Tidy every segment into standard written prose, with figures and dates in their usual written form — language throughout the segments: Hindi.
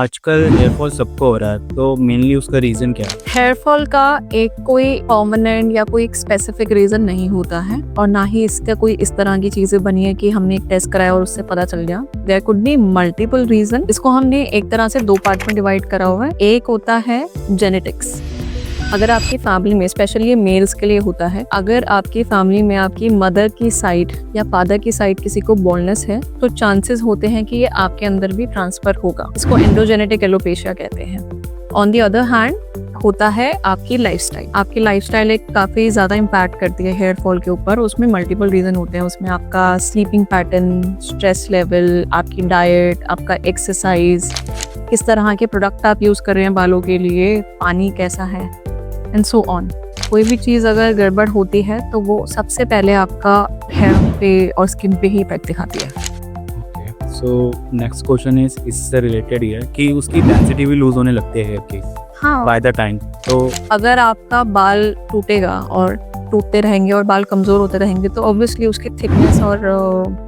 आजकल हेयर फॉल सबको हो रहा है, तो मेनली उसका रीजन क्या है? हेयर फॉल का एक कोई परमानेंट या कोई एक स्पेसिफिक रीजन नहीं होता है और ना ही इसका कोई इस तरह की चीजें बनी है कि हमने एक टेस्ट कराया और उससे पता चल गया। There could be multiple reason. इसको हमने एक तरह से दो पार्ट में डिवाइड करा हुआ है। एक होता है जेनेटिक्स। अगर आपकी फैमिली में, स्पेशली ये मेल्स के लिए होता है, अगर आपकी फैमिली में आपकी मदर की साइड या फादर की साइड किसी को बॉल्डनेस है तो चांसेस होते हैं कि ये आपके अंदर भी ट्रांसफर होगा। इसको एंडोजेनेटिक एलोपेशिया कहते हैं। ऑन द अदर हैंड होता है आपकी लाइफस्टाइल। आपकी लाइफस्टाइल एक काफी ज्यादा इम्पैक्ट करती है हेयर फॉल के ऊपर। उसमें मल्टीपल रीजन होते हैं। उसमें आपका स्लीपिंग पैटर्न, स्ट्रेस लेवल, आपकी डाइट, आपका एक्सरसाइज, किस तरह के प्रोडक्ट आप यूज कर रहे हैं बालों के लिए, पानी कैसा है, एंड सो ऑन। कोई भी चीज़ अगर गड़बड़ होती है तो वो सबसे पहले आपका हेयर पे और स्किन पे ही इफेक्ट दिखाती है। सो नेक्स्ट क्वेश्चन इज इससे रिलेटेड ही है कि उसकी डेंसिटी भी लूज होने लगती है हेयर की हाँ, बाय द टाइम। तो अगर आपका बाल टूटेगा और टूटते रहेंगे और बाल कमजोर होते रहेंगे तो ऑब्वियसली उसकी थिकनेस और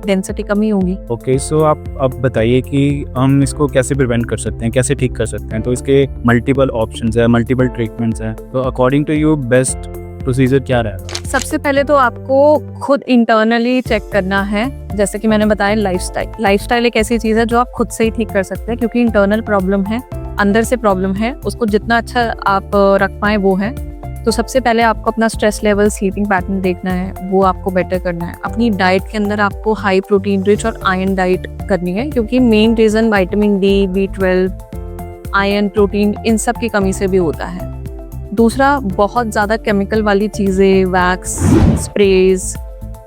डेंसिटी कमी होगी। ओके, सो आप अब बताइए कि हम इसको कैसे प्रिवेंट कर सकते हैं, कैसे ठीक कर सकते हैं। तो इसके मल्टीपल ऑप्शंस है, मल्टीपल ट्रीटमेंट्स हैं। तो according to you best procedure क्या रहेगा? सबसे पहले तो आपको खुद इंटरनली चेक करना है। जैसे कि मैंने बताया, लाइफस्टाइल एक ऐसी चीज है जो आप खुद से ही ठीक कर सकते हैं, क्योंकि इंटरनल प्रॉब्लम है, अंदर से प्रॉब्लम है। उसको जितना अच्छा आप रख पाए वो है। तो सबसे पहले आपको अपना स्ट्रेस लेवल, स्लीपिंग पैटर्न देखना है, वो आपको बेटर करना है। अपनी डाइट के अंदर आपको हाई प्रोटीन रिच और आयरन डाइट करनी है, क्योंकि main reason vitamin D, B12, iron, protein, इन सब की कमी से भी होता है। दूसरा, बहुत ज़्यादा केमिकल वाली चीज़ें, वैक्स, स्प्रेज,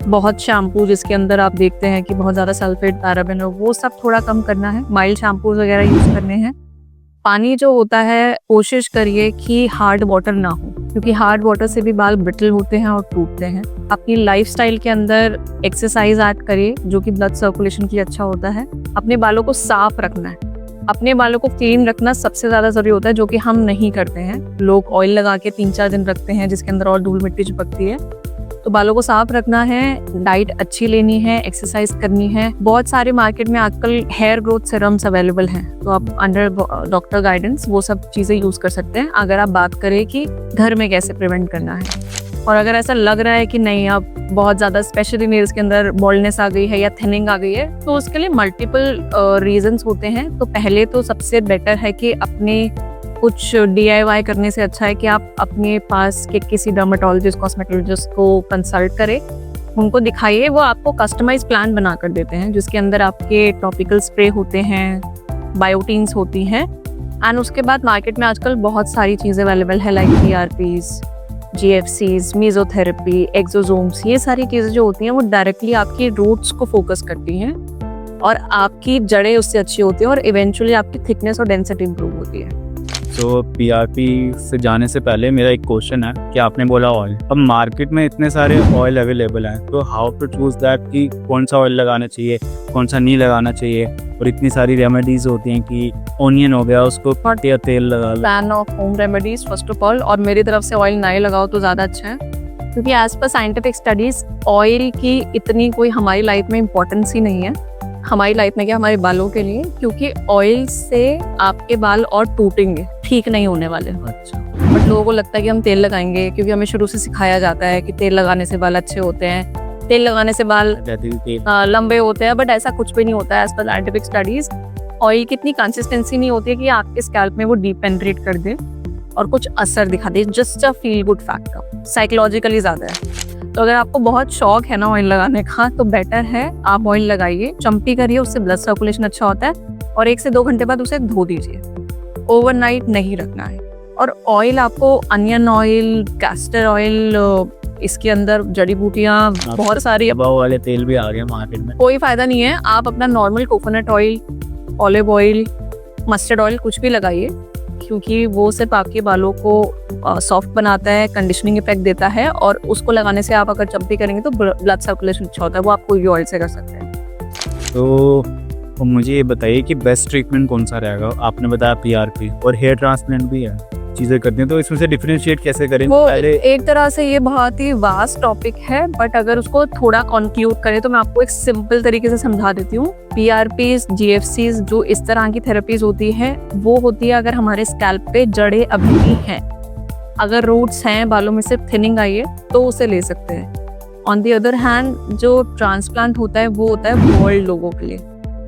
बहुत शैम्पू जिसके अंदर आप देखते हैं कि बहुत ज़्यादा सल्फेट, पैराबेन, वो सब थोड़ा कम करना है। माइल्ड शैम्पूज वगैरह यूज़ करने हैं। पानी जो होता है, कोशिश करिए कि हार्ड वाटर ना हो, क्योंकि हार्ड वाटर से भी बाल ब्रिटल होते हैं और टूटते हैं। अपनी लाइफस्टाइल के अंदर एक्सरसाइज ऐड करिए, जो कि ब्लड सर्कुलेशन के लिए अच्छा होता है। अपने बालों को साफ रखना है। अपने बालों को क्लीन रखना सबसे ज्यादा जरूरी होता है, जो कि हम नहीं करते हैं। लोग ऑयल लगा के 3-4 दिन रखते हैं, जिसके अंदर और धूल मिट्टी चिपकती है। तो बालों को साफ रखना है, डाइट अच्छी लेनी है, एक्सरसाइज करनी है। बहुत सारे मार्केट में आजकल हेयर ग्रोथ सीरम्स अवेलेबल हैं, तो आप अंडर डॉक्टर गाइडेंस वो सब चीजें यूज कर सकते हैं। अगर आप बात करें कि घर में कैसे प्रिवेंट करना है, और अगर ऐसा लग रहा है कि नहीं, अब बहुत ज्यादा स्पेशली नेल्स के अंदर बॉल्डनेस आ गई है या थिनिंग आ गई है, तो उसके लिए मल्टीपल रीजंस होते हैं। तो पहले तो सबसे बेटर है कि अपने कुछ DIY करने से अच्छा है कि आप अपने पास के किसी डर्मेटोलॉजिस्ट, कॉस्मेटोलॉजिस्ट को कंसल्ट करें, उनको दिखाइए। वो आपको कस्टमाइज प्लान बना कर देते हैं, जिसके अंदर आपके टॉपिकल स्प्रे होते हैं, बायोटीन्स होती हैं, एंड उसके बाद मार्केट में आजकल बहुत सारी चीज़ें अवेलेबल है, like PRPs, GFCs, mesotherapy, exosomes. ये सारी चीज़ें जो होती हैं वो डायरेक्टली आपकी रूट्स को फोकस करती हैं और आपकी जड़ें उससे अच्छी होती हैं और इवेंचुअली आपकी थिकनेस और डेंसिटी इंप्रूव होती है। तो PRP से जाने से पहले मेरा एक क्वेश्चन है कि आपने बोला ऑयल, अब मार्केट में इतने सारे ऑयल अवेलेबल हैं, तो हाउ टू चूज दैट कि कौन सा ऑयल लगाना चाहिए, कौन सा नहीं लगाना चाहिए। और इतनी सारी रेमेडीज होती हैं कि ऑनियन हो गया, उसको पट या तेल लगा लो। Plan of home remedies first of all, और मेरी तरफ से ऑयल नहीं लगाओ तो ज़्यादा अच्छा है, क्योंकि as per scientific studies oil की इतनी कोई हमारी लाइफ में इम्पोर्टेंस ही नहीं है। हमारी लाइफ में क्या, हमारे बालों के लिए, क्योंकि ऑयल से आपके बाल और टूटेंगे, ठीक नहीं होने वाले। अच्छा, बट लोगों को लगता है कि हम तेल लगाएंगे, क्योंकि हमें शुरू से सिखाया जाता है कि तेल लगाने से बाल अच्छे होते हैं, तेल लगाने से बाल लंबे होते हैं। बट ऐसा कुछ भी नहीं होता है as per scientific studies. Oil की इतनी कंसिस्टेंसी नहीं होती है कि आपके स्कैल्प में वो डीप पेनिट्रेट कर दे और कुछ असर दिखा दे। Just a feel good factor, psychologically ज्यादा है। तो अगर आपको बहुत शौक है ना ऑयल लगाने का, तो बेटर है आप ऑयल लगाइए, चंपी करिए, उससे ब्लड सर्कुलेशन अच्छा होता है, और 1 से 2 घंटे बाद उसे धो दीजिए। ओवरनाइट नहीं रखना है। और ऑयल आपको अनियन ऑयल, कैस्टर ऑयल, इसके अंदर जड़ी बूटियां बहुत सारी, वाले तेल भी आ गए मार्केट में, कोई फायदा नहीं है। आप अपना normal coconut oil, olive oil, mustard oil कुछ भी लगाइए, क्योंकि वो सिर्फ आपके बालों को सॉफ्ट बनाता है, कंडीशनिंग इफेक्ट देता है, और उसको लगाने से आप अगर चंपी करेंगे तो ब्लड सर्कुलेशन अच्छा होता है। वो आप कोई भी ऑयल से कर सकते हैं। तो मुझे ये बताइए कि बेस्ट ट्रीटमेंट कौन सा रहेगा? आपने बताया PRP, और हेयर ट्रांसप्लांट भी है, चीज़ें करते हैं, तो इसमें से डिफरेंशिएट कैसे करें? वो पहले एक तरह से ये बहुत ही वास्ट टॉपिक है, बट अगर उसको थोड़ा कंक्लूड करें तो मैं आपको एक सिंपल तरीके से समझा देती हूँ। पीआरपीज, जीएफसीज जो इस तरह की थेरेपीज होती है वो होती है अगर हमारे स्कैल्प पे जड़ें अभी भी हैं, अगर रूट्स हैं, बालों में से थिनिंग आई है तो उसे ले सकते हैं। ऑन दी अदर हैंड जो ट्रांसप्लांट होता है वो होता है बॉल्ड लोगों के लिए।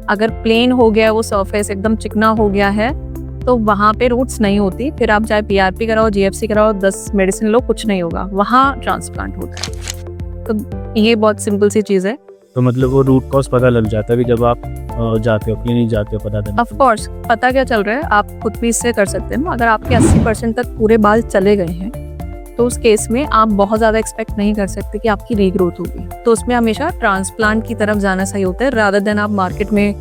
अगर प्लेन हो गया वो सरफेस एकदम चिकना हो गया है तो वहाँ पे रूट्स नहीं होती, फिर आप चाहे पीआरपी कराओ, जीएफसी कराओ, 10 मेडिसिन लो, कुछ नहीं होगा, वहाँ ट्रांसप्लांट होता है। तो ये बहुत सिंपल सी चीज़ है। तो मतलब वो रूट कॉज पता लग जाता है कि जब आप जाते हो, क्लिनिक जाते हो, पता देने। ऑफ कोर्स पता क्या चल रहा है आप खुद भी इससे कर सकते हैं। अगर आपके 80% तक पूरे बाल चले गए हैं तो उस केस में आप बहुत ज़्यादा एक्सपेक्ट नहीं कर सकते कि आपकी रीग्रोथ होगी, तो उसमें हमेशा ट्रांसप्लांट की तरफ जाना सही होता है, रादर देन आप मार्केट में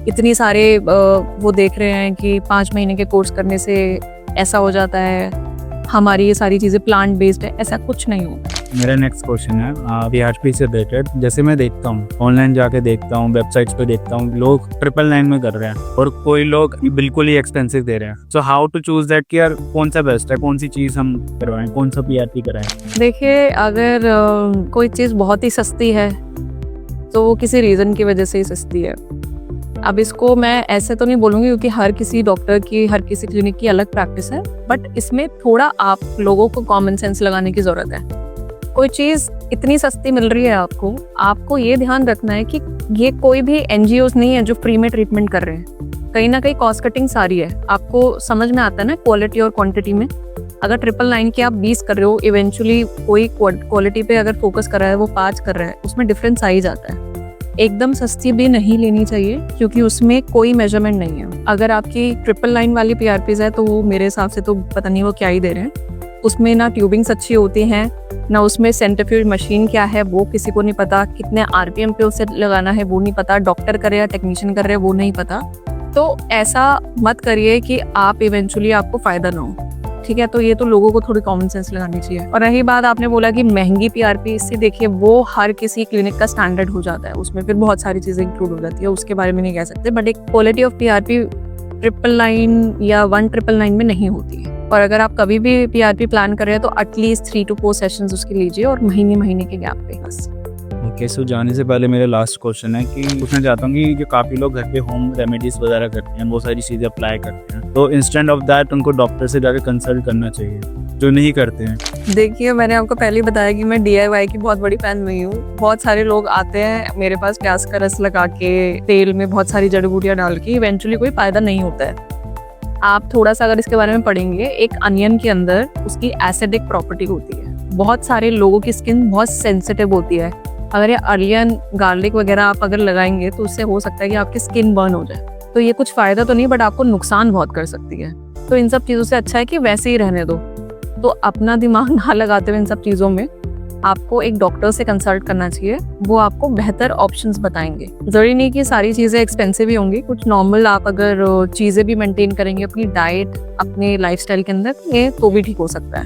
इतनी सारे वो देख रहे हैं कि 5 महीने के कोर्स करने से ऐसा हो जाता है, हमारी ये सारी चीज़ें प्लांट बेस्ड है, ऐसा कुछ नहीं होता। मेरा नेक्स्ट क्वेश्चन है पीआरपी से रिलेटेड। जैसे मैं देखता हूँ, ऑनलाइन जाके देखता हूँ, वेबसाइट्स पे देखता हूँ, लोग 999 में कर रहे हैं और कोई लोग बिल्कुल ही एक्सपेंसिव दे रहे हैं। So how to choose that कि यार कौन सा बेस्ट है, कौन सी चीज़ हम करवाएं, कौन सा पीआरपी कराएं? देखिए अगर कोई चीज़ बहुत ही सस्ती है तो वो किसी रीज़न की वजह से ही सस्ती है। अब इसको मैं ऐसे तो नहीं बोलूँगी क्योंकि हर किसी डॉक्टर की, हर किसी क्लिनिक की अलग प्रैक्टिस है, बट इसमें थोड़ा आप लोगों को कॉमन सेंस लगाने की ज़रूरत है। कोई चीज़ इतनी सस्ती मिल रही है आपको ये ध्यान रखना है कि ये कोई भी एनजीओज नहीं है जो फ्री में ट्रीटमेंट कर रहे हैं, कहीं ना कहीं कॉस्ट कटिंग सारी है। आपको समझ में आता है ना क्वालिटी और क्वांटिटी में। अगर 999 की आप 20 कर रहे हो, इवेंचुअली कोई क्वालिटी पे अगर फोकस कर रहा है वो 5 कर रहा है, उसमें डिफरेंस आ ही जाता है। एकदम सस्ती भी नहीं लेनी चाहिए क्योंकि उसमें कोई मेजरमेंट नहीं है। अगर आपकी 999 वाली पीआरपीज है तो वो मेरे हिसाब से तो पता नहीं वो क्या ही दे रहे हैं। उसमें ना ट्यूबिंग्स अच्छी होती हैं, ना उसमें सेंट्रीफ्यूज मशीन क्या है वो किसी को नहीं पता, कितने आरपीएम पे उसे लगाना है वो नहीं पता, डॉक्टर करे या टेक्नीशियन कर रहे वो नहीं पता। तो ऐसा मत करिए कि आप इवेंचुअली आपको फायदा ना हो, ठीक है। तो ये तो लोगों को थोड़ी कॉमन सेंस लगानी चाहिए। और रही बात आपने बोला कि महंगी पीआरपी, इससे देखिए वो हर किसी क्लिनिक का स्टैंडर्ड हो जाता है, उसमें फिर बहुत सारी चीजें इंक्लूड हो जाती है, उसके बारे में नहीं कह सकते, बट एक क्वालिटी ऑफ पीआरपी 999 या 1999 में नहीं होती है। और अगर आप कभी भी पीआरपी प्लान कर रहे हैं तो एटलीस्ट 3 to 4 सेशंस उसके लीजिए और महीने के गैप पे बस। ओके, सो जाने से पहले मेरा लास्ट क्वेश्चन है कि पूछना चाहता हूँ कि जो काफ़ी लोग घर पे होम रेमेडीज वगैरह करते हैं, बहुत सारी चीज़ें अप्लाई करते हैं, तो इंस्टेंट ऑफ दैट उनको डॉक्टर से जाकर कंसल्ट करना चाहिए, जो नहीं करते हैं। देखिए मैंने आपको पहले ही बताया कि मैं DIY की बहुत बड़ी फैन नहीं हूँ। बहुत सारे लोग आते हैं मेरे पास प्याज का रस लगा के, तेल में बहुत सारी जड़ी बूटियाँ डाल के, इवेंचुअली कोई फायदा नहीं होता है। आप थोड़ा सा अगर इसके बारे में पढ़ेंगे, एक अनियन के अंदर उसकी एसिडिक प्रॉपर्टी होती है। बहुत सारे लोगों की स्किन बहुत सेंसिटिव होती है। अगर ये अनियन, गार्लिक वगैरह आप अगर लगाएंगे तो उससे हो सकता है कि आपकी स्किन बर्न हो जाए। तो ये कुछ फायदा तो नहीं, बट आपको नुकसान बहुत कर सकती है। तो इन सब चीज़ों से अच्छा है कि वैसे ही रहने दो। तो अपना दिमाग ना लगाते हुए इन सब चीज़ों में आपको एक डॉक्टर से कंसल्ट करना चाहिए, वो आपको बेहतर ऑप्शंस बताएंगे। जरूरी नहीं कि सारी चीज़ें एक्सपेंसिव ही होंगी, कुछ नॉर्मल आप अगर चीज़ें भी मेंटेन करेंगे अपनी डाइट, अपने लाइफस्टाइल के अंदर, ये तो भी ठीक हो सकता है।